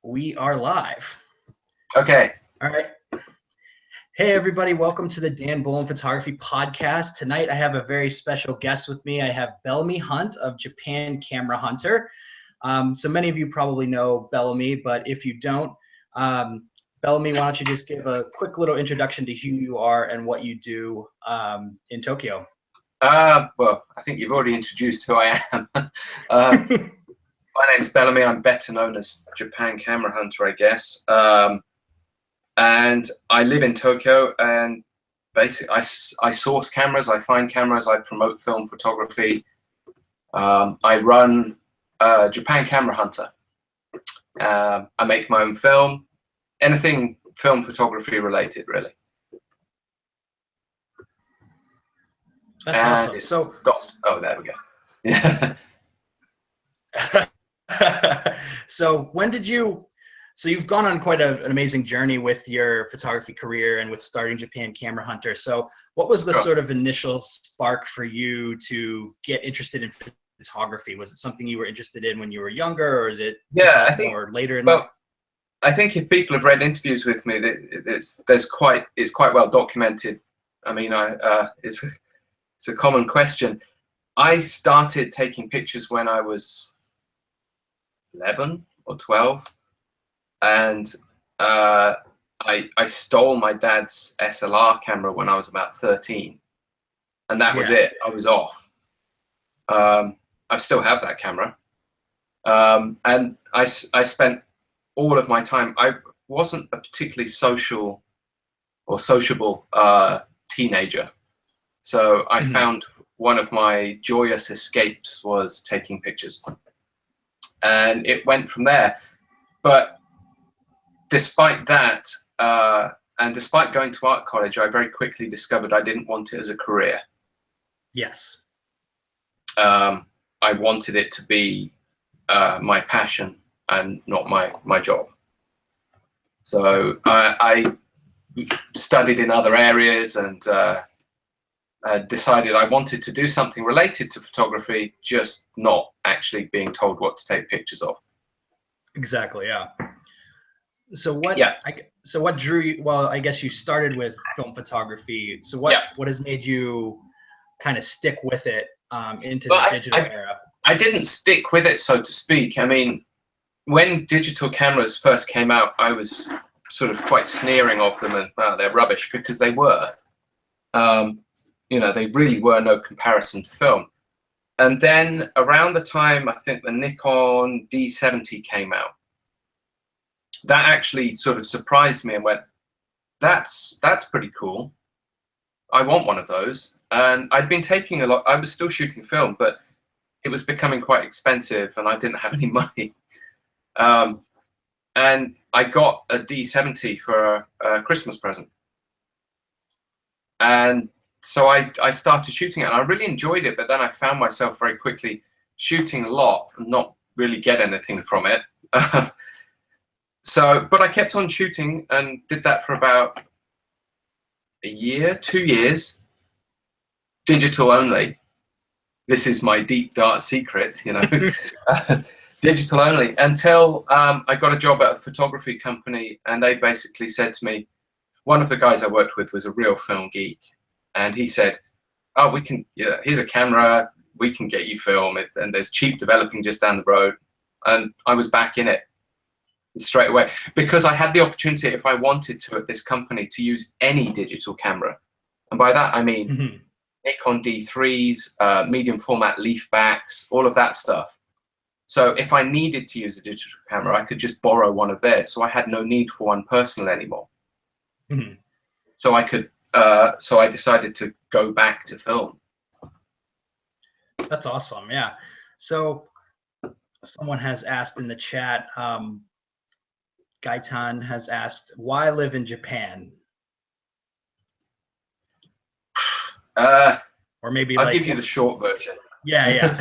We are live. Okay. All right. Hey, everybody. Welcome to the Dan Bullman Photography Podcast. Tonight, I have a very special guest with me. I have Bellamy Hunt of Japan Camera Hunter. So many of you probably know Bellamy, but if you don't, Bellamy, why don't you just give a quick little introduction to who you are and what you do in Tokyo? Well, I think you've already introduced who I am. My name's Bellamy. I'm better known as Japan Camera Hunter, I guess. And I live in Tokyo, and basically I source cameras, I find cameras, I promote film photography. I run Japan Camera Hunter. I make my own film, anything film photography related, really. That's And awesome. oh, there we go. Yeah. So you've gone on quite an amazing journey with your photography career and with starting Japan Camera Hunter. So what was the sort of initial spark for you to get interested in photography? Was it something you were interested in when you were younger, or is it more later in life? I think if people have read interviews with me, it's quite well documented. I mean, it's a common question. I started taking pictures when I was 11 or 12, and I stole my dad's SLR camera when I was about 13, and that was it. I was off. I still have that camera, and I spent all of my time. I wasn't a particularly social or sociable teenager, so I found one of my joyous escapes was taking pictures. And it went from there. But despite that, and despite going to art college, I very quickly discovered I didn't want it as a career. Yes. I wanted it to be my passion and not my job. So I studied in other areas and decided I wanted to do something related to photography, just not actually being told what to take pictures of. Exactly. Yeah. So what drew you? Well, I guess you started with film photography. So what has made you kind of stick with it into the digital era? I didn't stick with it, so to speak. I mean, when digital cameras first came out, I was sort of quite sneering of them and, well, they're rubbish, because they were. You know, they really were no comparison to film. And then around the time I think the Nikon D70 came out, that actually sort of surprised me and went, that's pretty cool. I want one of those. And I'd been taking a lot. I was still shooting film, but it was becoming quite expensive and I didn't have any money. And I got a D70 for a Christmas present. And so I started shooting it, and I really enjoyed it, but then I found myself very quickly shooting a lot and not really get anything from it. But I kept on shooting and did that for about a year, 2 years, digital only. This is my deep, dark secret, you know, digital only, until I got a job at a photography company, and they basically said to me, one of the guys I worked with was a real film geek. And he said, oh, here's a camera, we can get you film, and there's cheap developing just down the road. And I was back in it straight away, because I had the opportunity, if I wanted to, at this company, to use any digital camera. And by that, I mean Nikon D3s, medium format leaf backs, all of that stuff. So if I needed to use a digital camera, I could just borrow one of theirs. So I had no need for one personal anymore. So I could. So I decided to go back to film. That's awesome. Yeah. So someone has asked in the chat, Gaitan has asked, why live in Japan? Or maybe I'll give you the short version. Yeah.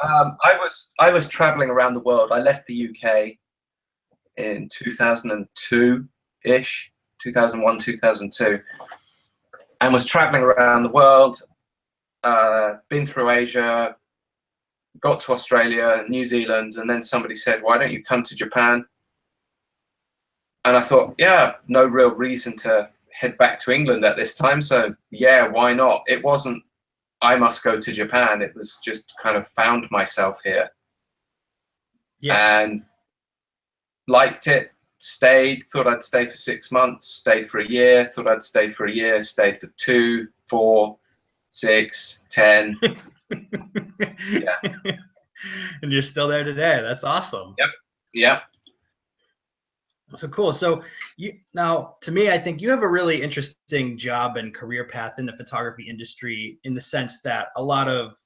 I was traveling around the world. I left the UK in 2002-ish. 2001, 2002, and was traveling around the world, been through Asia, got to Australia, New Zealand, and then somebody said, why don't you come to Japan? And I thought, yeah, no real reason to head back to England at this time. So yeah, why not? It wasn't, I must go to Japan. It was just kind of found myself here. Yeah. And liked it, stayed, thought I'd stay for 6 months, stayed for a year, thought I'd stay for a year, stayed for 2, 4, 6, 10. Yeah. And you're still there today. That's awesome. Yep. Yep. So cool. So now, to me, I think you have a really interesting job and career path in the photography industry, in the sense that a lot of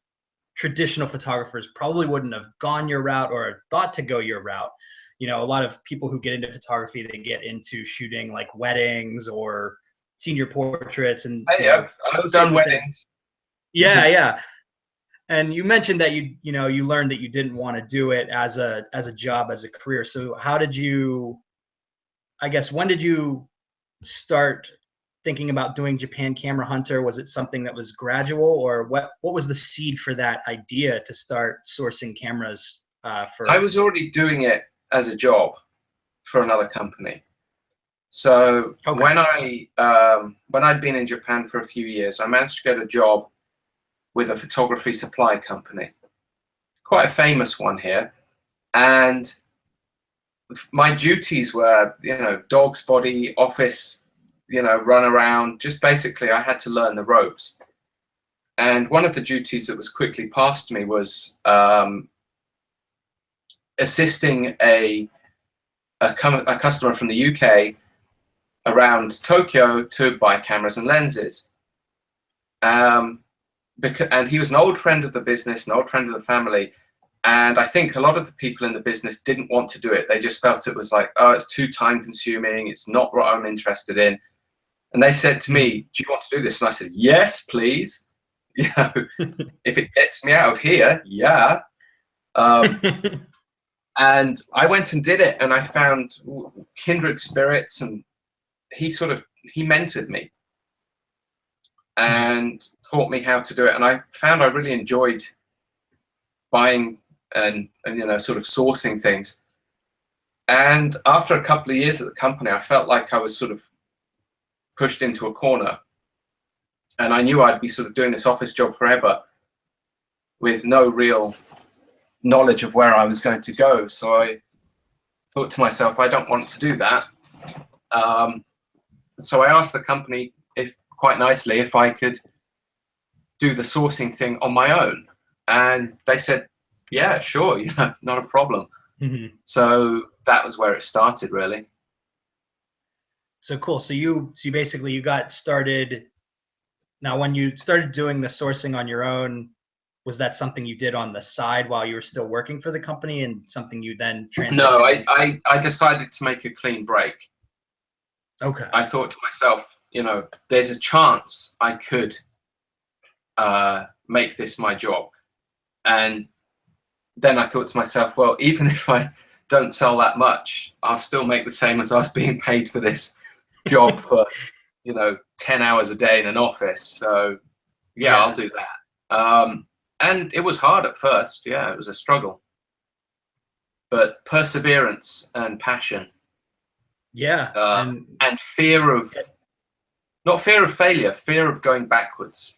traditional photographers probably wouldn't have gone your route or thought to go your route. You know, a lot of people who get into photography, they get into shooting like weddings or senior portraits, and Hey, I've done weddings. Yeah, yeah. And you mentioned that you learned that you didn't want to do it as a job, as a career. So how did you, I guess, when did you start thinking about doing Japan Camera Hunter? Was it something that was gradual, or what was the seed for that idea to start sourcing cameras for? I was already doing it as a job for another company. So Okay. when I'd been in Japan for a few years, I managed to get a job with a photography supply company, quite a famous one here. And my duties were, dog's body, office, run around. Just basically, I had to learn the ropes. And one of the duties that was quickly passed to me was assisting a customer from the UK around Tokyo to buy cameras and lenses. And he was an old friend of the business, an old friend of the family. And I think a lot of the people in the business didn't want to do it. They just felt it was like, oh, it's too time consuming. It's not what I'm interested in. And they said to me, do you want to do this? And I said, yes, please. If it gets me out of here, yeah. And I went and did it, and I found kindred spirits, and he mentored me and taught me how to do it. And I found I really enjoyed buying and sort of sourcing things. And after a couple of years at the company, I felt like I was sort of pushed into a corner, and I knew I'd be sort of doing this office job forever with no real knowledge of where I was going to go. So I thought to myself, I don't want to do that. So I asked the company quite nicely if I could do the sourcing thing on my own. And they said, yeah, sure, not a problem. Mm-hmm. So that was where it started, really. So cool. So you basically got started. Now, when you started doing the sourcing on your own, was that something you did on the side while you were still working for the company, and something you then transitioned? No, I decided to make a clean break. Okay. I thought to myself, there's a chance I could make this my job. And then I thought to myself, well, even if I don't sell that much, I'll still make the same as I was being paid for this job for, 10 hours a day in an office. So yeah. I'll do that. And it was hard at first. Yeah, it was a struggle. But perseverance and passion. Yeah. And fear of, not fear of failure, fear of going backwards.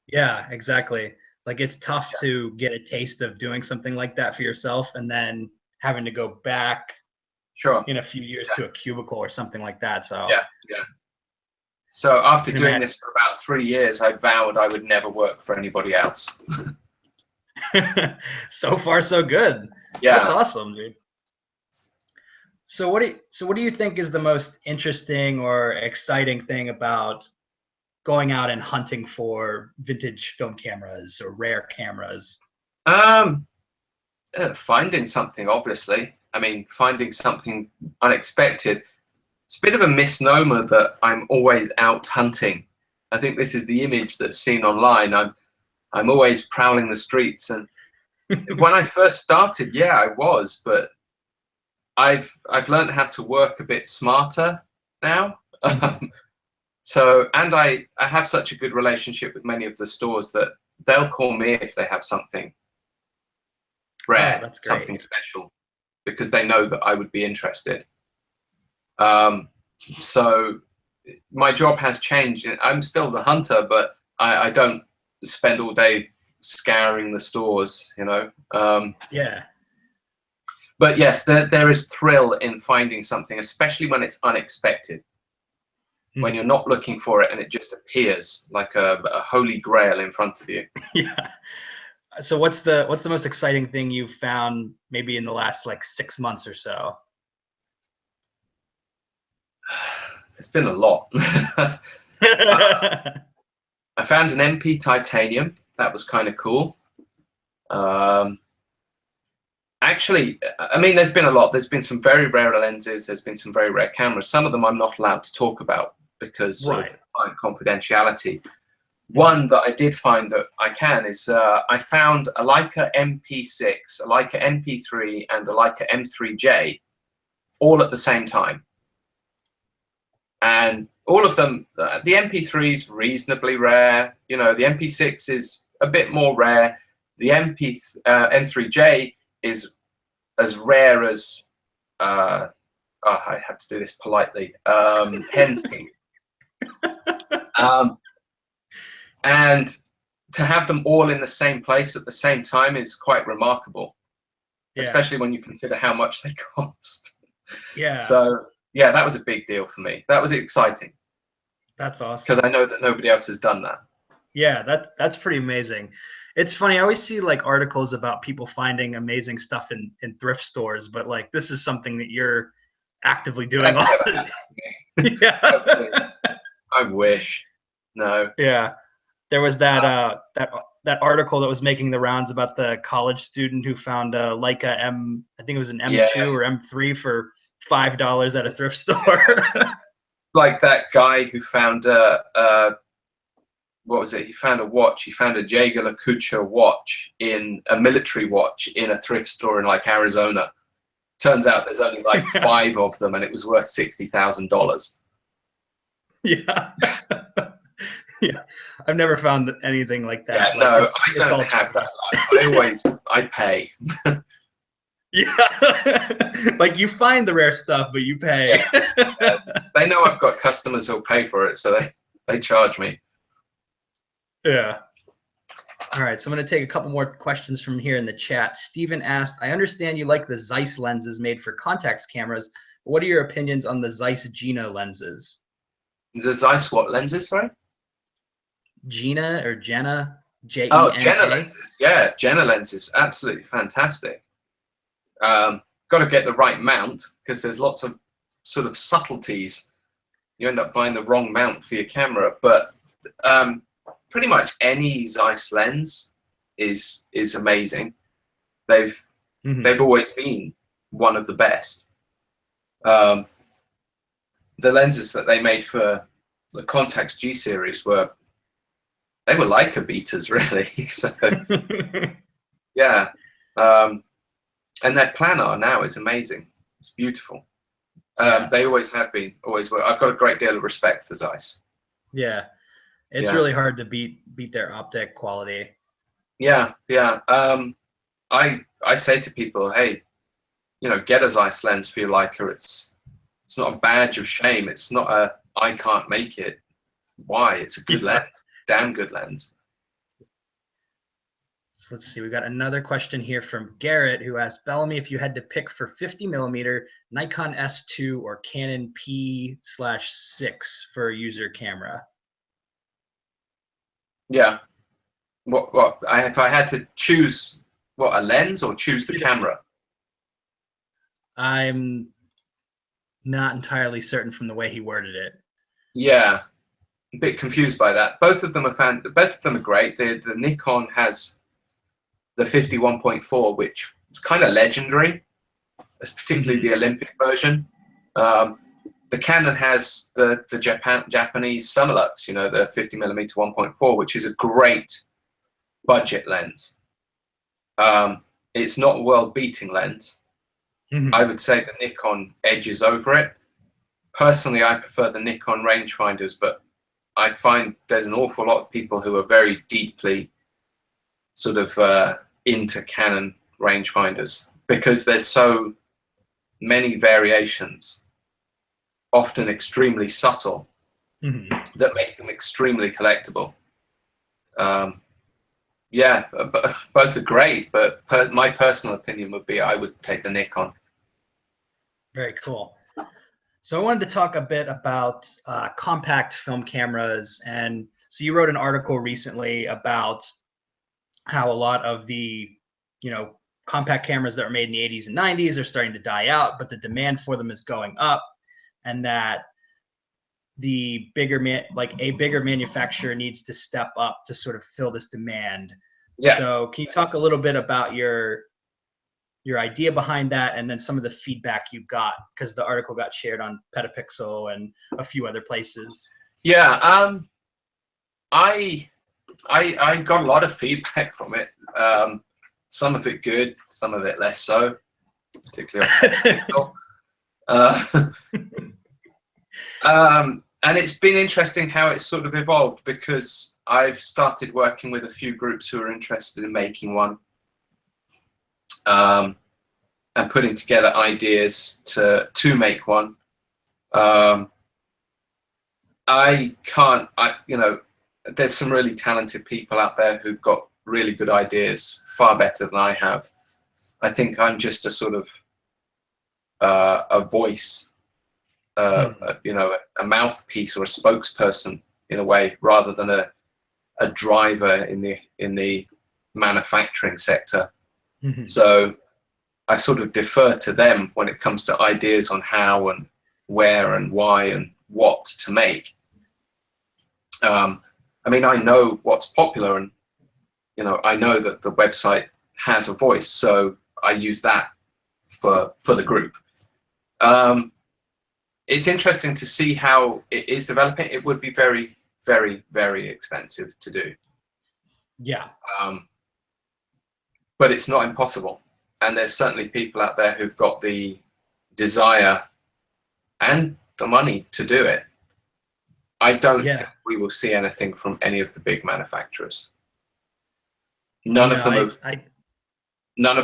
Yeah, exactly. Like, it's tough to get a taste of doing something like that for yourself, and then having to go back in a few years to a cubicle or something like that. So yeah. So after doing this for about 3 years, I vowed I would never work for anybody else. So far, so good. Yeah, that's awesome, dude. So what do you think is the most interesting or exciting thing about going out and hunting for vintage film cameras or rare cameras? Finding something, obviously. I mean, finding something unexpected. It's a bit of a misnomer that I'm always out hunting. I think this is the image that's seen online. I'm always prowling the streets, and when I first started, yeah, I was, but I've learned how to work a bit smarter now. So, I have such a good relationship with many of the stores that they'll call me if they have something rare, that's great. something special, because they know that I would be interested. So my job has changed. I'm still the hunter, but I don't spend all day scouring the stores, you know. Yeah. But yes, there is thrill in finding something, especially when it's unexpected. When you're not looking for it and it just appears like a holy grail in front of you. Yeah. So what's the most exciting thing you've found maybe in the last like 6 months or so? It's been a lot. I found an MP titanium. That was kind of cool. Actually, I mean, there's been a lot. There's been some very rare lenses. There's been some very rare cameras. Some of them I'm not allowed to talk about because of client confidentiality. One that I did find that I can is I found a Leica MP6, a Leica MP3, and a Leica M3J all at the same time. And all of them, the MP3 is reasonably rare. You know, the MP6 is a bit more rare. The M3J is as rare as, I have to do this politely, hen's teeth. And to have them all in the same place at the same time is quite remarkable, especially when you consider how much they cost. Yeah. So yeah, that was a big deal for me. That was exciting. That's awesome. Because I know that nobody else has done that. Yeah, that's pretty amazing. It's funny, I always see like articles about people finding amazing stuff in thrift stores, but like this is something that you're actively doing. That's never happened to me. Yeah. I wish. No. Yeah. There was that that article that was making the rounds about the college student who found a Leica I think it was an M2 or M3 for $5 at a thrift store. Like that guy who found what was it? He found a watch. He found a Jaeger LeCoultre watch, in a military watch, in a thrift store in like Arizona. Turns out there's only like 5 of them, and it was worth $60,000. Yeah. Yeah, I've never found anything like that. Yeah, like no, I don't have that life. I pay. Yeah, like you find the rare stuff, but you pay. Yeah. They know I've got customers who'll pay for it, so they charge me. Yeah. All right, so I'm going to take a couple more questions from here in the chat. Steven asked, I understand you like the Zeiss lenses made for Contax cameras. What are your opinions on the Zeiss Gina lenses? The Zeiss what lenses, sorry? Gina or Jenna? J-E-N-A? Oh, Jenna lenses. Yeah, Jenna lenses. Absolutely fantastic. Got to get the right mount, because there's lots of sort of subtleties. You end up buying the wrong mount for your camera, but pretty much any Zeiss lens is amazing. They've always been one of the best. The lenses that they made for the Contax G series were Leica beaters, really. So yeah, and their planar now is amazing. It's beautiful. They always have been, always were. I've got a great deal of respect for Zeiss. Yeah, it's really hard to beat their optic quality. Yeah. I say to people, hey, you know, get a Zeiss lens for your Leica. It's not a badge of shame. It's not a I can't make it. Why? It's a good lens. Damn good lens. So let's see. We got another question here from Garrett, who asked, Bellamy, if you had to pick for 50mm, Nikon S2 or Canon P/6 for a user camera. Yeah. What? If I had to choose, what, a lens or choose the camera? I'm not entirely certain from the way he worded it. Yeah, a bit confused by that. Both of them are great. The Nikon has the 51.4, which is kind of legendary, particularly the Olympic version. The Canon has the Japanese Summilux, you know, the 50mm 1.4, which is a great budget lens. It's not a world-beating lens. I would say the Nikon edges over it. Personally, I prefer the Nikon rangefinders, but I find there's an awful lot of people who are very deeply sort of into Canon rangefinders because there's so many variations, often extremely subtle, that make them extremely collectible. Yeah, both are great, but my personal opinion would be I would take the Nikon. Very cool. So I wanted to talk a bit about compact film cameras. And so you wrote an article recently about how a lot of the, compact cameras that were made in the 80s and 90s are starting to die out, but the demand for them is going up, and that the bigger manufacturer needs to step up to sort of fill this demand. Yeah. So can you talk a little bit about your idea behind that, and then some of the feedback you got, because the article got shared on Petapixel and a few other places? Yeah, I got a lot of feedback from it. Some of it good, some of it less so, particularly on and it's been interesting how it's sort of evolved, because I've started working with a few groups who are interested in making one, and putting together ideas to make one. There's some really talented people out there who've got really good ideas, far better than I have. I think I'm just a sort of a voice, a mouthpiece or a spokesperson in a way, rather than a driver in the manufacturing sector. So I sort of defer to them when it comes to ideas on how and where and why and what to make. I mean, I know what's popular, and I know that the website has a voice, so I use that for the group. It's interesting to see how it is developing. It would be very, very, very expensive to do. Yeah. But it's not impossible, and there's certainly people out there who've got the desire and the money to do it. I don't think we will see anything from any of the big manufacturers. None of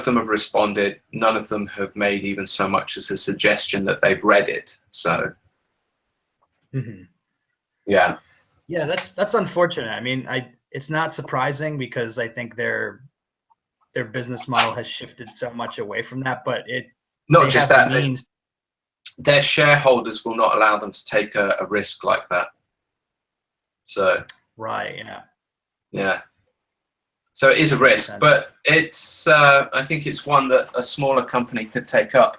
them have responded. None of them have made even so much as a suggestion that they've read it. So, yeah. Yeah, that's unfortunate. I mean, it's not surprising, because I think their business model has shifted so much away from that. But not just that, their shareholders will not allow them to take a risk like that. So right, yeah. So it is a risk, but it's I think it's one that a smaller company could take up.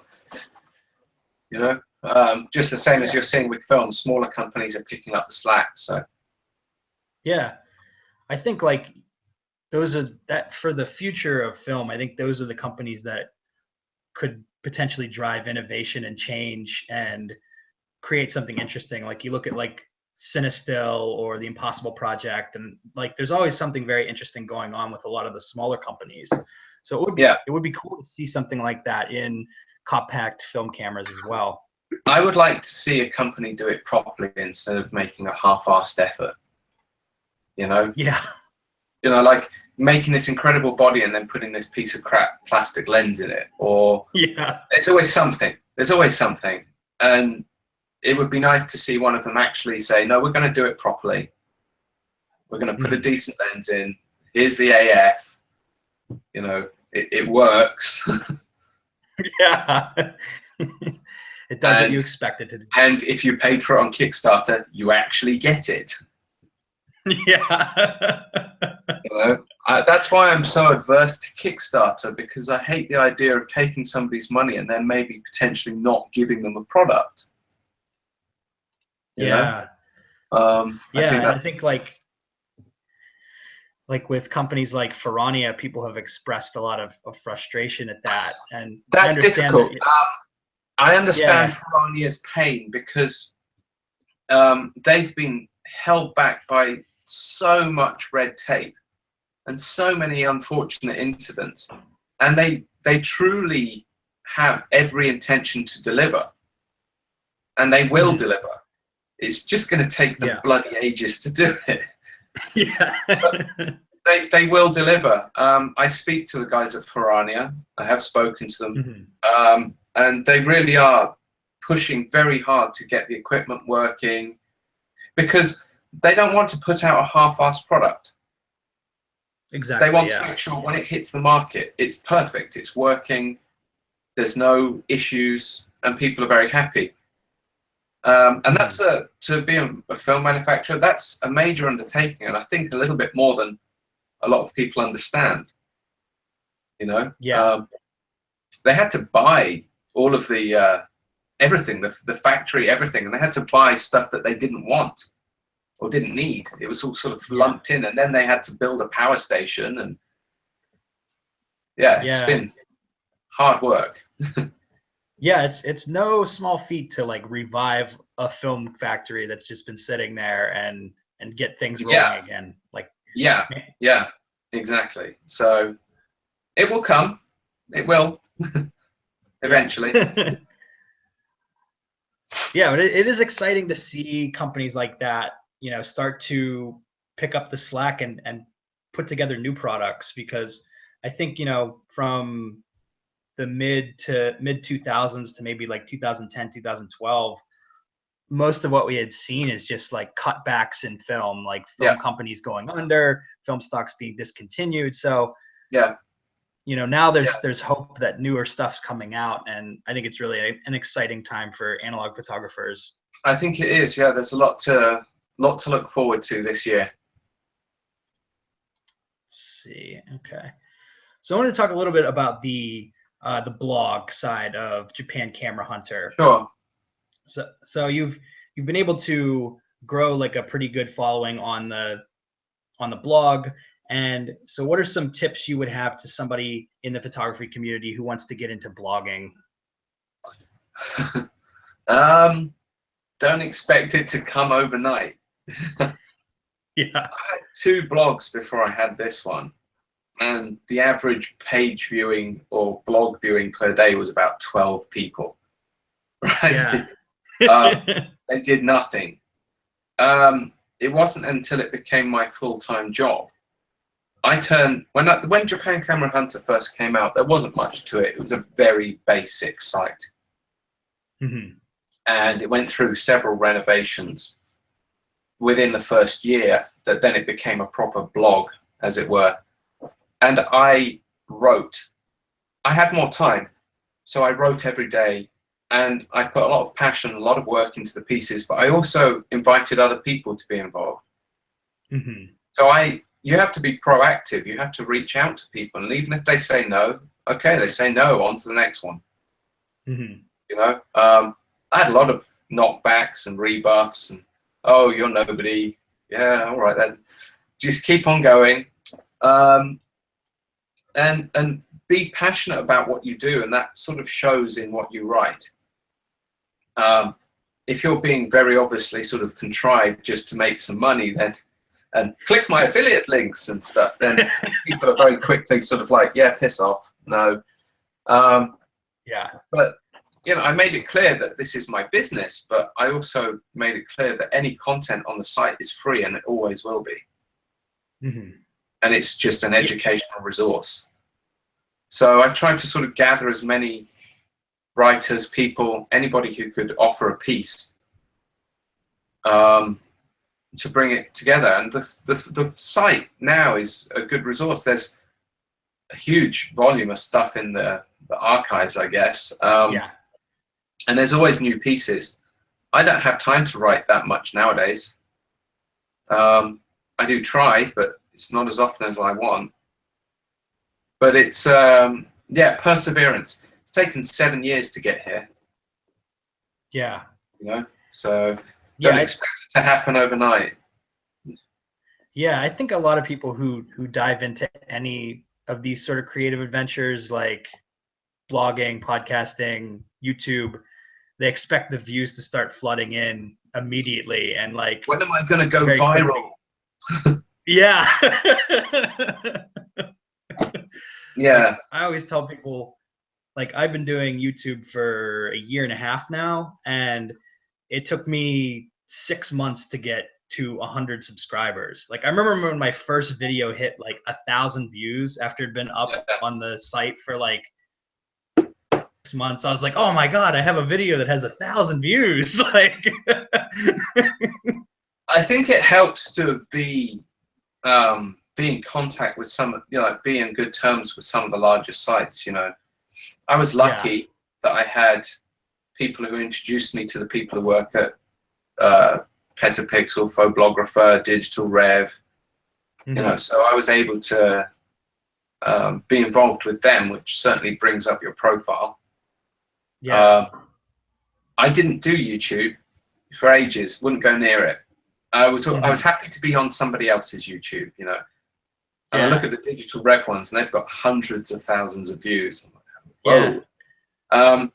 Just the same as you're seeing with films, smaller companies are picking up the slack. So yeah, I think those are that for the future of film. I think those are the companies that could potentially drive innovation and change and create something interesting. Like you look at Cinestill or the Impossible Project, and there's always something very interesting going on with a lot of the smaller companies. So it would be cool to see something like that in compact film cameras as well. I would like to see a company do it properly instead of making a half-assed effort. Yeah. Like making this incredible body and then putting this piece of crap plastic lens in it, or there's always something. And it would be nice to see one of them actually say, no, we're going to do it properly. We're going to put a decent lens in. Here's the AF. It works. Yeah. It does what you expect it to do. And if you paid for it on Kickstarter, you actually get it. Yeah. That's why I'm so adverse to Kickstarter, because I hate the idea of taking somebody's money and then maybe potentially not giving them a product. I think with companies like Ferrania, people have expressed a lot of frustration at that, and that's difficult. I understand Ferrania's pain, because they've been held back by so much red tape and so many unfortunate incidents, and they truly have every intention to deliver, and they will deliver. It's just going to take them bloody ages to do it. Yeah. they will deliver. I speak to the guys at Ferrania. I have spoken to them, and they really are pushing very hard to get the equipment working, because they don't want to put out a half-assed product. Exactly. They want to make sure when it hits the market, it's perfect, it's working, there's no issues, and people are very happy. And that's to be a film manufacturer, that's a major undertaking, and I think a little bit more than a lot of people understand. You know, they had to buy all of the everything, the factory, everything, and they had to buy stuff that they didn't want or didn't need. It was all sort of lumped in, and then they had to build a power station, and it's been hard work. Yeah, it's no small feat to like revive a film factory that's just been sitting there and get things rolling again. Like exactly. So it will come. It will eventually. Yeah, but it is exciting to see companies like that, you know, start to pick up the slack and put together new products, because I think, you know, from the mid 2000s to maybe like 2010, 2012, most of what we had seen is just like cutbacks in film, like film companies going under, film stocks being discontinued. So you know, now there's hope that newer stuff's coming out, and I think it's really an exciting time for analog photographers. I think it is. Yeah, there's a lot to look forward to this year. Let's see. Okay, so I want to talk a little bit about the blog side of Japan Camera Hunter. Sure. So you've been able to grow like a pretty good following on the blog. And so what are some tips you would have to somebody in the photography community who wants to get into blogging? Don't expect it to come overnight. I had 2 blogs before I had this one, and the average page viewing or blog viewing per day was about 12 people. Right? They did nothing. It wasn't until it became my full-time job. I turned when Japan Camera Hunter first came out, there wasn't much to it. It was a very basic site, and it went through several renovations within the first year. That then it became a proper blog, as it were. And I wrote. I had more time, so I wrote every day, and I put a lot of passion, a lot of work into the pieces. But I also invited other people to be involved. So you have to be proactive. You have to reach out to people, and even if they say no, okay, they say no. On to the next one. You know, I had a lot of knockbacks and rebuffs, and oh, you're nobody. Yeah, all right then. Just keep on going, and be passionate about what you do, and that sort of shows in what you write. If you're being very obviously sort of contrived just to make some money, then and click my affiliate links and stuff, then people are very quickly sort of like, yeah, piss off. No. But, you know, I made it clear that this is my business, but I also made it clear that any content on the site is free, and it always will be. And it's just an educational resource. So I tried to sort of gather as many writers, people, anybody who could offer a piece, to bring it together. And the site now is a good resource. There's a huge volume of stuff in the archives, I guess. And there's always new pieces. I don't have time to write that much nowadays. I do try, but it's not as often as I want. But it's, perseverance. It's taken 7 years to get here. You know, so don't expect it to happen overnight. I think a lot of people who dive into any of these sort of creative adventures like blogging, podcasting, YouTube, they expect the views to start flooding in immediately, and like, when am I going to go viral? Like, I always tell people, like, I've been doing YouTube for 1.5 years now, and it took me 6 months to get to 100 subscribers. Like I remember when my first video hit like 1,000 views after it'd been up on the site for like 6 months. I was like, oh my God, I have a video that has 1,000 views. Like, I think it helps to be in contact with some, you know, like be in good terms with some of the larger sites. You know, I was lucky that I had people who introduced me to the people who work at Petapixel, Photographer, Digital Rev. You know, so I was able to be involved with them, which certainly brings up your profile. Yeah. I didn't do YouTube for ages, wouldn't go near it. I was happy to be on somebody else's YouTube, you know. And I look at the Digital Rev ones, and they've got hundreds of thousands of views. I'm like, whoa.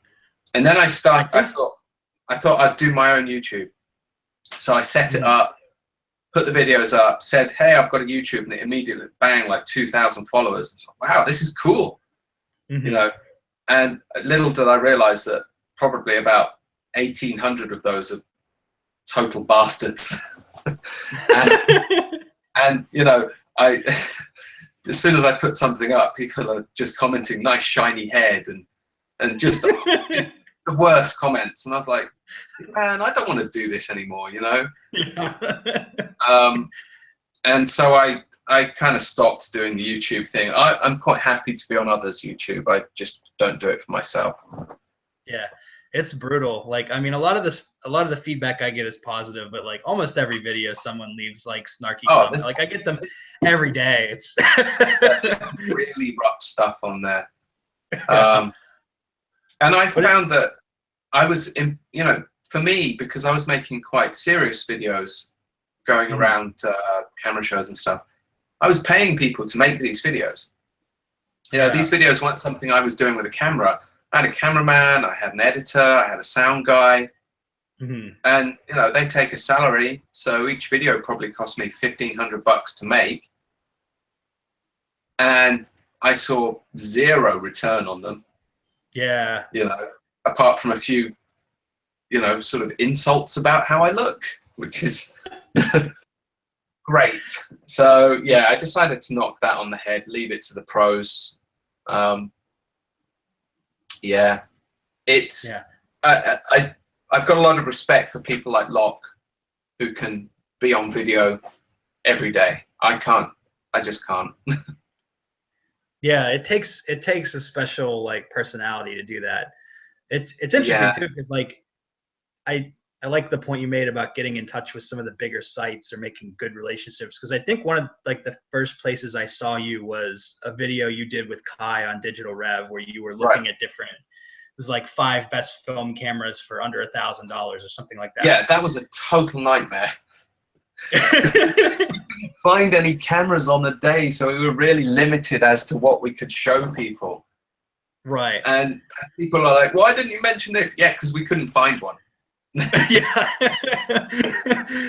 And then I thought I'd do my own YouTube. So I set it up, put the videos up, said, hey, I've got a YouTube, and it immediately, bang, like 2,000 followers. I was like, wow, this is cool. You know, and little did I realize that probably about 1,800 of those are total bastards. and you know, as soon as I put something up, people are just commenting, nice shiny head, and just the worst comments. And I was like, man, I don't want to do this anymore, you know? And so I kind of stopped doing the YouTube thing. I'm quite happy to be on others' YouTube. I just don't do it for myself. Yeah, it's brutal. Like, I mean, a lot of the feedback I get is positive, but like almost every video someone leaves like snarky comments. Like I get them every day. It's there's really rough stuff on there. And I found that I was in, you know, for me, because I was making quite serious videos going around camera shows and stuff, I was paying people to make these videos. You know, these videos weren't something I was doing with a camera. I had a cameraman, I had an editor, I had a sound guy, and you know, they take a salary, so each video probably cost me $1,500 to make, and I saw zero return on them. Yeah, you know, apart from a few, you know, sort of insults about how I look, which is great. So yeah, I decided to knock that on the head, leave it to the pros. Yeah, it's I've got a lot of respect for people like Locke who can be on video every day. I can't. I just can't. Yeah, it takes a special like personality to do that. It's interesting too, because like I like the point you made about getting in touch with some of the bigger sites or making good relationships, because I think one of like the first places I saw you was a video you did with Kai on Digital Rev, where you were looking at different, it was like 5 best film cameras for under $1,000 or something like that. Yeah, that was a total nightmare. We couldn't find any cameras on the day, so we were really limited as to what we could show people. Right. And people are like, why didn't you mention this? Yeah, because we couldn't find one. Yeah,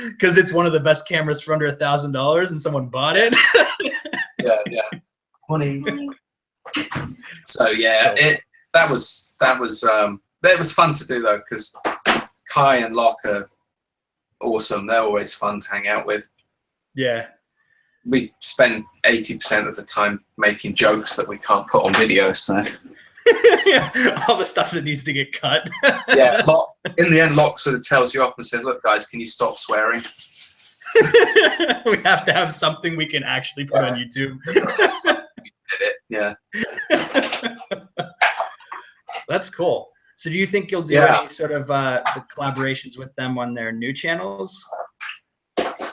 because it's one of the best cameras for under $1,000 and someone bought it. yeah. Funny. So yeah, that was fun to do though, because Kai and Locke are awesome. They're always fun to hang out with. Yeah. We spend 80% of the time making jokes that we can't put on video, so. All the stuff that needs to get cut. Yeah, in the end, Locke sort of tells you off and says, look, guys, can you stop swearing? We have to have something we can actually put on YouTube. Yeah. That's cool. So do you think you'll do any sort of collaborations with them on their new channels?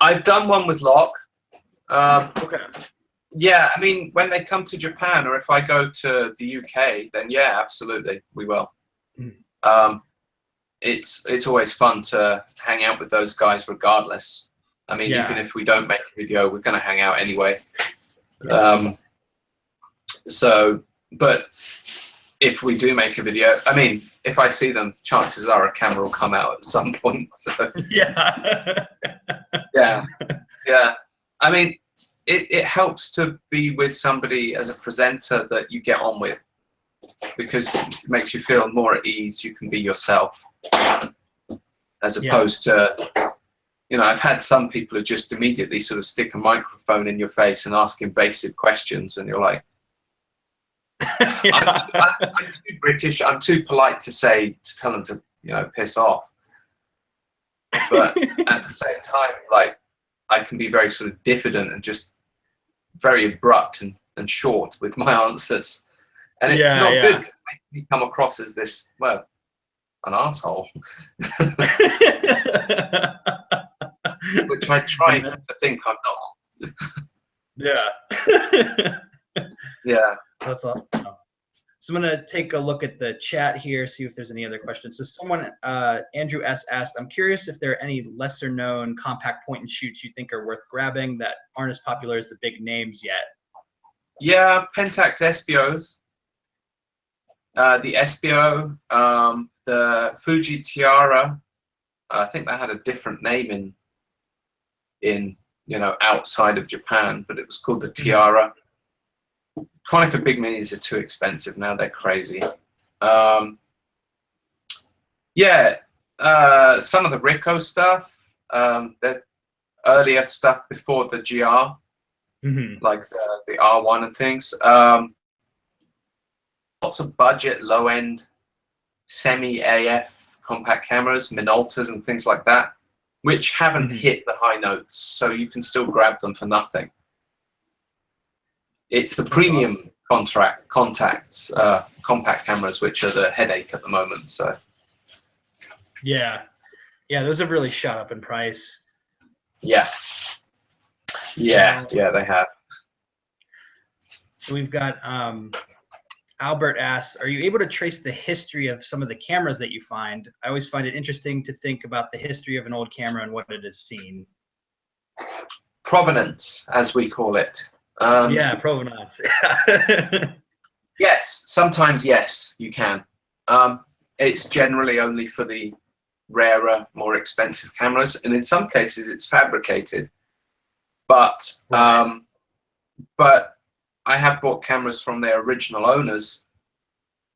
I've done one with Locke. Okay. Yeah, I mean, when they come to Japan, or if I go to the UK, then yeah, absolutely, we will. It's always fun to hang out with those guys regardless. I mean, even if we don't make a video, we're going to hang out anyway. But if we do make a video, I mean, if I see them, chances are a camera will come out at some point. So. Yeah. I mean, it helps to be with somebody as a presenter that you get on with, because it makes you feel more at ease. You can be yourself, as opposed to, you know, I've had some people who just immediately sort of stick a microphone in your face and ask invasive questions, and you're like, Yeah. I'm too British, I'm too polite to tell them to, you know, piss off. But at the same time, like, I can be very sort of diffident and just very abrupt and short with my answers. And it's not good because it makes me come across as this, well, an asshole. Which I try to think I'm not. Yeah. Yeah. That's awesome. So I'm going to take a look at the chat here, see if there's any other questions. So someone, Andrew S. asked, I'm curious if there are any lesser known compact point and shoots you think are worth grabbing that aren't as popular as the big names yet. Yeah, Pentax SBOs. The SBO, the Fuji Tiara, I think that had a different name in you know, outside of Japan, but it was called the Tiara. Konica Big Minis are too expensive now, they're crazy. Yeah, some of the Ricoh stuff, the earlier stuff before the GR, like the R1 and things. Lots of budget, low-end, semi-AF compact cameras, Minoltas and things like that, which haven't hit the high notes, so you can still grab them for nothing. It's the premium compact cameras which are the headache at the moment. So yeah, those have really shot up in price. Yeah, they have. So we've got Albert asks, are you able to trace the history of some of the cameras that you find? I always find it interesting to think about the history of an old camera and what it has seen. Provenance, as we call it. Yeah, provenance. Yes, sometimes yes, you can. It's generally only for the rarer, more expensive cameras, and in some cases it's fabricated. But but I have bought cameras from their original owners,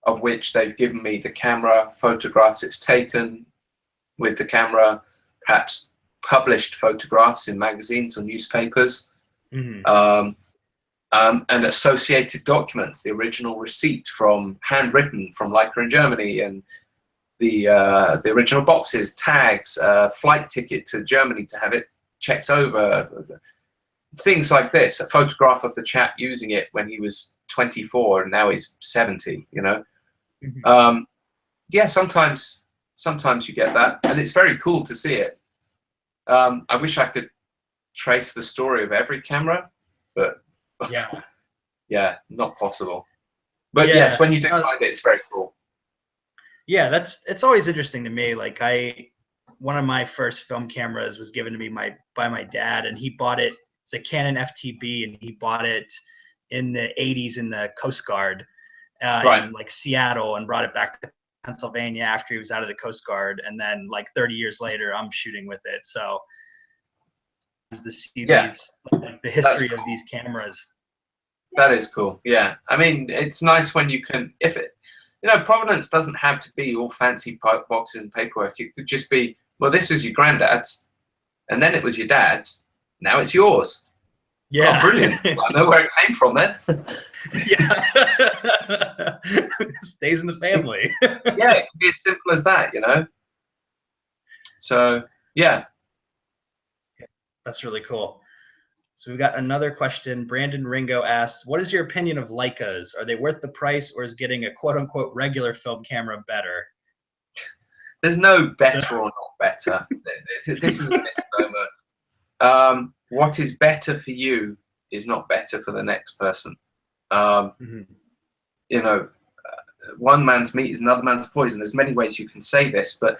of which they've given me the camera, photographs it's taken with the camera, perhaps published photographs in magazines or newspapers. And associated documents, the original receipt from handwritten from Leica in Germany, and the original boxes, tags, flight ticket to Germany to have it checked over, things like this. A photograph of the chap using it when he was 24 and now he's 70. You know, yeah. Sometimes you get that, and it's very cool to see it. I wish I could trace the story of every camera, but yeah, not possible. But yes, when you do find it, it's very cool. Yeah, it's always interesting to me. Like one of my first film cameras was given to me by my dad, and he bought it. It's a Canon FTB, and he bought it in the 80s in the Coast Guard in like Seattle, and brought it back to Pennsylvania after he was out of the Coast Guard. And then like 30 years later, I'm shooting with it. So to see these, like, the history of these cameras. That is cool. Yeah, I mean, it's nice when you can, if it, you know, Provenance doesn't have to be all fancy boxes and paperwork. It could just be, well, this is your granddad's, and then it was your dad's. Now it's yours. Yeah. Oh, brilliant. Well, I know where it came from then. Yeah. It stays in the family. Yeah, it can be as simple as that, you know. So, yeah. That's really cool. So we've got another question. Brandon Ringo asked, what is your opinion of Leicas? Are they worth the price, or is getting a quote-unquote regular film camera better? There's no better or not better. This is a misnomer. What is better for you is not better for the next person. You know, one man's meat is another man's poison. There's many ways you can say this, but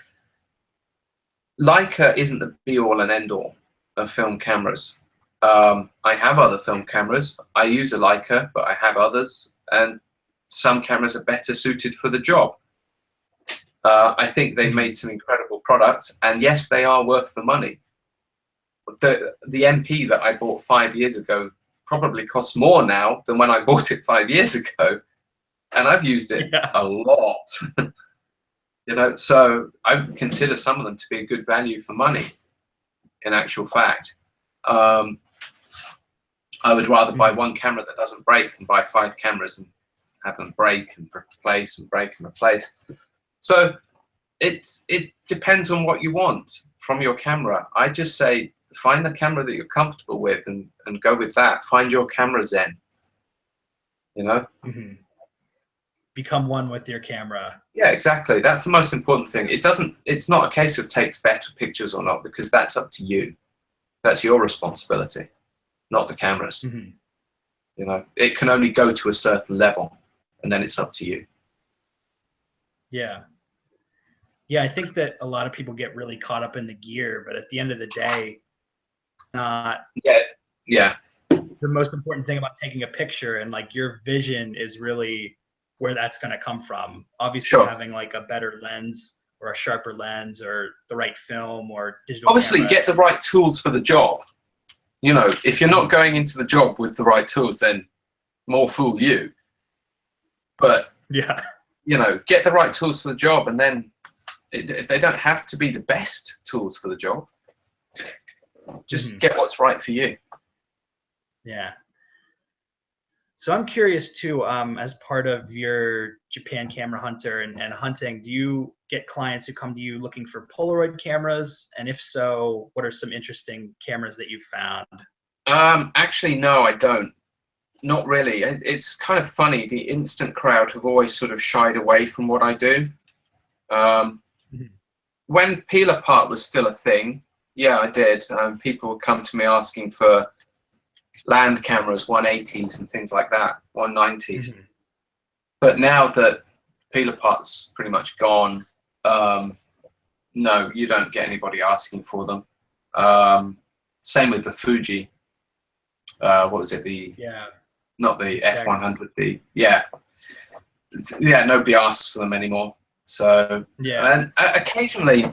Leica isn't the be-all and end-all of film cameras. I have other film cameras. I use a Leica, but I have others, and some cameras are better suited for the job. I think they've made some incredible products, and yes, they are worth the money. The MP that I bought 5 years ago probably costs more now than when I bought it 5 years ago, and I've used it a lot. You know, so I would consider some of them to be a good value for money. in actual fact. I would rather buy one camera that doesn't break than buy 5 cameras and have them break and replace and break and replace. So it depends on what you want from your camera. I just say find the camera that you're comfortable with and go with that. Find your camera zen, you know? Become one with your camera. Yeah, exactly. That's the most important thing. It's not a case of takes better pictures or not, because that's up to you. That's your responsibility, not the cameras. You know, it can only go to a certain level, and then it's up to you. Yeah. Yeah, I think that a lot of people get really caught up in the gear, but at the end of the day, not Yeah. the most important thing about taking a picture, and like your vision is really where that's going to come from. Obviously, having like a better lens or a sharper lens or the right film or digital Obviously, camera. get the right tools for the job. You know, if you're not going into the job with the right tools, then more fool you. But yeah, you know, get the right tools for the job, and then they don't have to be the best tools for the job. Just get what's right for you. Yeah. So I'm curious too, as part of your Japan Camera Hunter and hunting, do you get clients who come to you looking for Polaroid cameras? And if so, what are some interesting cameras that you've found? Actually, no, I don't. Not really. It's kind of funny. The instant crowd have always sort of shied away from what I do. When peel apart was still a thing, yeah, I did. People would come to me asking for land cameras, 180s and things like that, 190s. But now that peel apart's pretty much gone, no, you don't get anybody asking for them. Same with the Fuji. What was it? Not the F100. Nobody asks for them anymore. So and occasionally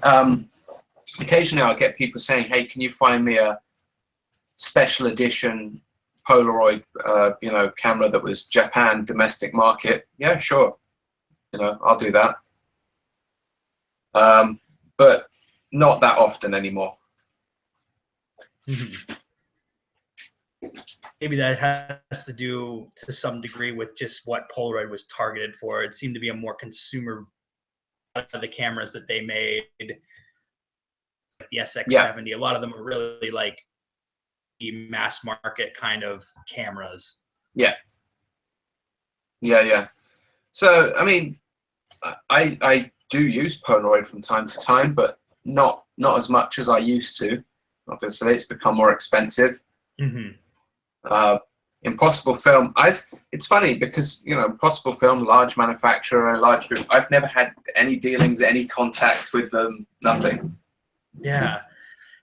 I'll get people saying, "Hey, can you find me a special edition Polaroid, camera that was Japan domestic market?" Yeah, sure. You know, I'll do that. But not that often anymore. Maybe that has to do to some degree with just what Polaroid was targeted for. It seemed to be a more consumer of the cameras that they made. Like the SX70, a lot of them were really like the mass market kind of cameras. Yeah. So, I mean, I do use Polaroid from time to time, but not as much as I used to. Obviously, it's become more expensive. Impossible Film, it's funny because, you know, Impossible Film, large manufacturer, large group, I've never had any dealings, any contact with them, nothing. Yeah,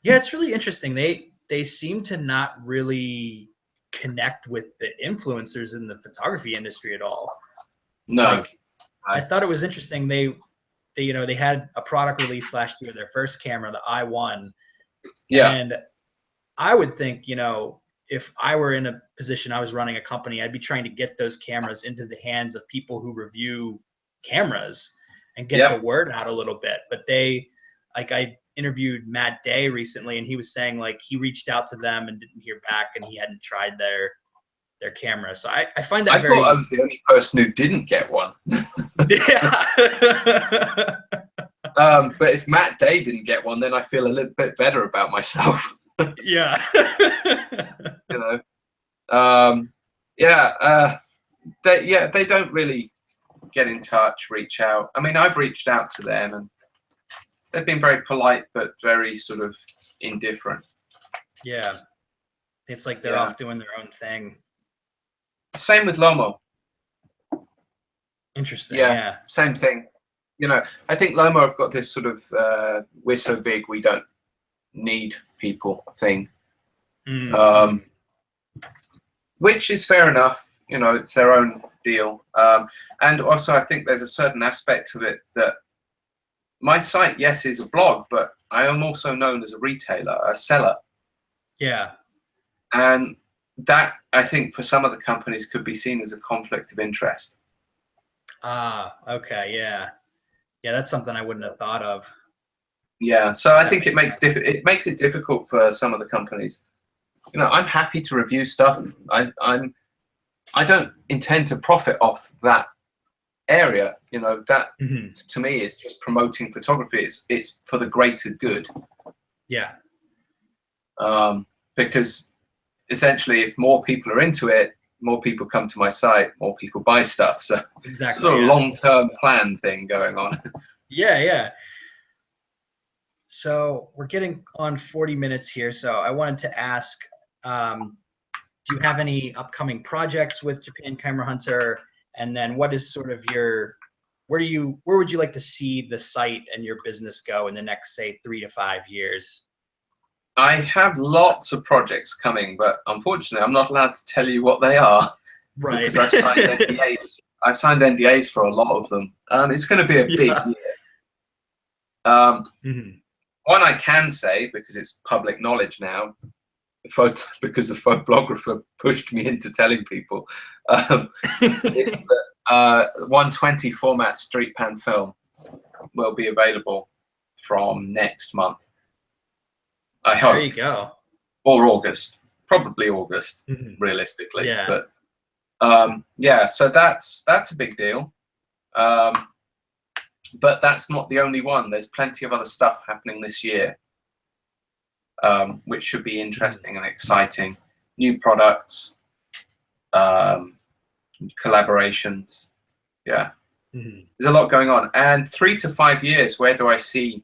it's really interesting. They seem to not really connect with the influencers in the photography industry at all. No. Like, I thought it was interesting. They had a product release last year, their first camera, the i1. Yeah. And I would think, you know, if I were in a position, I was running a company, I'd be trying to get those cameras into the hands of people who review cameras and get the word out a little bit. But I interviewed Matt Day recently, and he was saying like he reached out to them and didn't hear back, and he hadn't tried their camera. So I find that I thought I was the only person who didn't get one. Yeah. But if Matt Day didn't get one, then I feel a little bit better about myself. Yeah. You know, they don't really get in touch, reach out. I mean, I've reached out to them, and they've been very polite, but very sort of indifferent. Yeah, it's like they're off doing their own thing. Same with Lomo. Interesting. Yeah. Same thing. You know, I think Lomo have got this sort of we're so big we don't need people thing, which is fair enough. You know, it's their own deal. And also, I think there's a certain aspect of it that my site, yes, is a blog, but I am also known as a retailer, a seller. Yeah. And that, I think, for some of the companies could be seen as a conflict of interest. Ah, okay, yeah. Yeah, that's something I wouldn't have thought of. Yeah, so I think it makes it difficult for some of the companies. You know, I'm happy to review stuff. I don't intend to profit off that area. You know, that to me is just promoting photography. It's for the greater good. Yeah. Because essentially, if more people are into it, more people come to my site, more people buy stuff. So Exactly, it's sort of a long-term plan thing going on. Yeah. So we're getting on 40 minutes here. So I wanted to ask, do you have any upcoming projects with Japan Camera Hunter? And then what is sort of your, where would you like to see the site and your business go in the next, say, 3 to 5 years? I have lots of projects coming, but unfortunately, I'm not allowed to tell you what they are. Right. Because I've signed NDAs. I've signed NDAs for a lot of them. It's going to be a big year. One I can say, because it's public knowledge now, because a photographer pushed me into telling people, is that 120 format street pan film will be available from next month. I hope. There you go. Or August, probably August, realistically. Yeah. But yeah, so that's a big deal. But that's not the only one. There's plenty of other stuff happening this year, which should be interesting and exciting. New products, collaborations. Yeah, there's a lot going on. And 3 to 5 years, where do I see?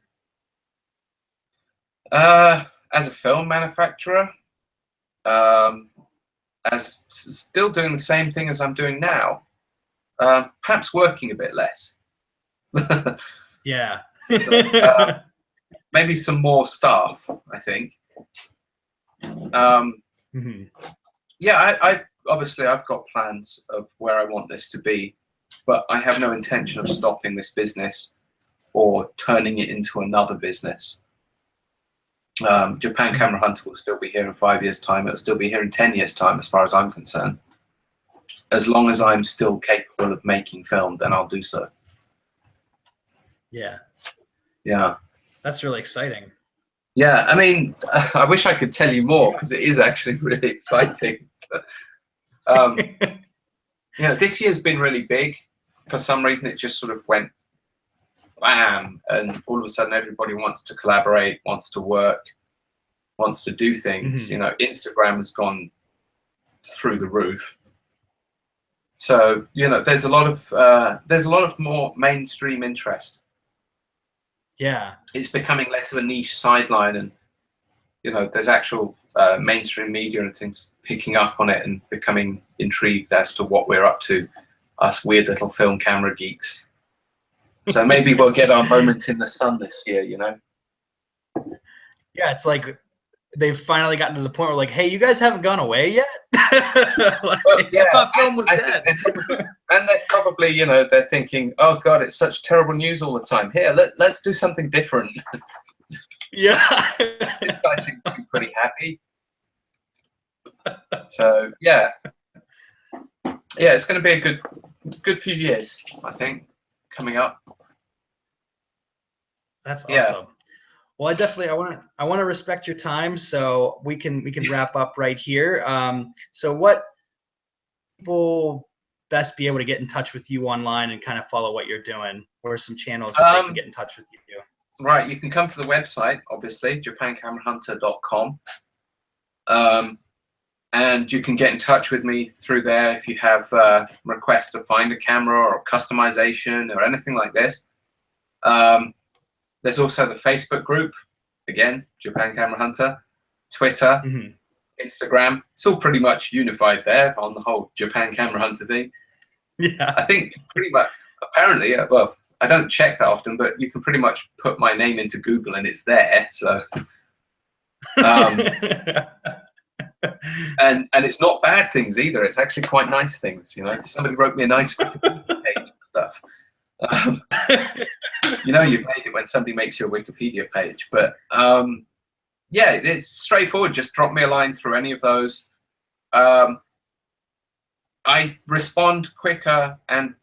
As a film manufacturer, as still doing the same thing as I'm doing now, perhaps working a bit less. Yeah. Maybe some more staff, I think. Yeah, I obviously I've got plans of where I want this to be, but I have no intention of stopping this business or turning it into another business. Japan Camera Hunter will still be here in 5 years' time. It'll still be here in 10 years' time, as far as I'm concerned. As long as I'm still capable of making film, then I'll do so. Yeah. Yeah. That's really exciting. Yeah, I mean, I wish I could tell you more, because it is actually really exciting. But, you know, this year's been really big. For some reason, it just sort of went bam, and all of a sudden everybody wants to collaborate, wants to work, wants to do things. You know, Instagram has gone through the roof. So, you know, there's a lot of more mainstream interest. Yeah. It's becoming less of a niche sideline, and you know, there's actual mainstream media and things picking up on it and becoming intrigued as to what we're up to, us weird little film camera geeks. So maybe we'll get our moment in the sun this year, you know? Yeah, it's like they've finally gotten to the point where, like, hey, you guys haven't gone away yet? Like, well, yeah, I thought film was dead. And they're probably, you know, they're thinking, oh God, it's such terrible news all the time. Here, let's do something different. Yeah. These guys seem to be pretty happy. So yeah, it's going to be a good few years, I think, coming up. That's awesome. Well, I want to respect your time, so we can wrap up right here. So what people best be able to get in touch with you online and kind of follow what you're doing? What are some channels that they can get in touch with you? Right, you can come to the website, obviously, japancameraHunter.com. And you can get in touch with me through there if you have requests to find a camera or customization or anything like this. There's also the Facebook group, again, Japan Camera Hunter, Twitter, Instagram. It's all pretty much unified there on the whole Japan Camera Hunter thing. Yeah. I think pretty much, apparently, well, I don't check that often, but you can pretty much put my name into Google and it's there. So, and it's not bad things either. It's actually quite nice things. You know, somebody wrote me a nice Wikipedia page and stuff. You know, you've made it when somebody makes you a Wikipedia page. But yeah, it's straightforward. Just drop me a line through any of those. I respond quicker and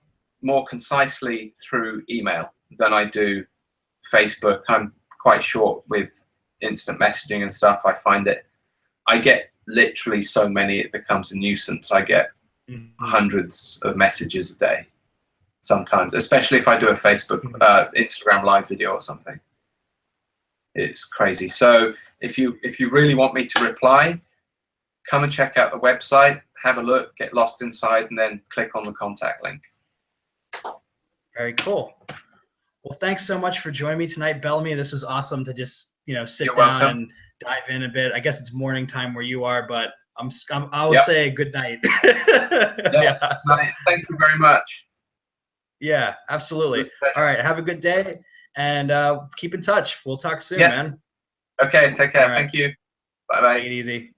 more concisely through email than I do Facebook. I'm quite short with instant messaging and stuff. I find it, I get literally so many, it becomes a nuisance. I get hundreds of messages a day sometimes, especially if I do a Facebook, Instagram live video or something. It's crazy. So if you really want me to reply, come and check out the website, have a look, get lost inside, and then click on the contact link. Very cool. Well, thanks so much for joining me tonight, Bellamy. This was awesome to just, sit You're down welcome. and dive in a bit. I guess it's morning time where you are, but I will say good night. Yes, Yeah. thank you very much. Yeah, absolutely. All right, have a good day, and keep in touch. We'll talk soon, man. Okay, take care. All right. Thank you. Bye-bye. Take it easy.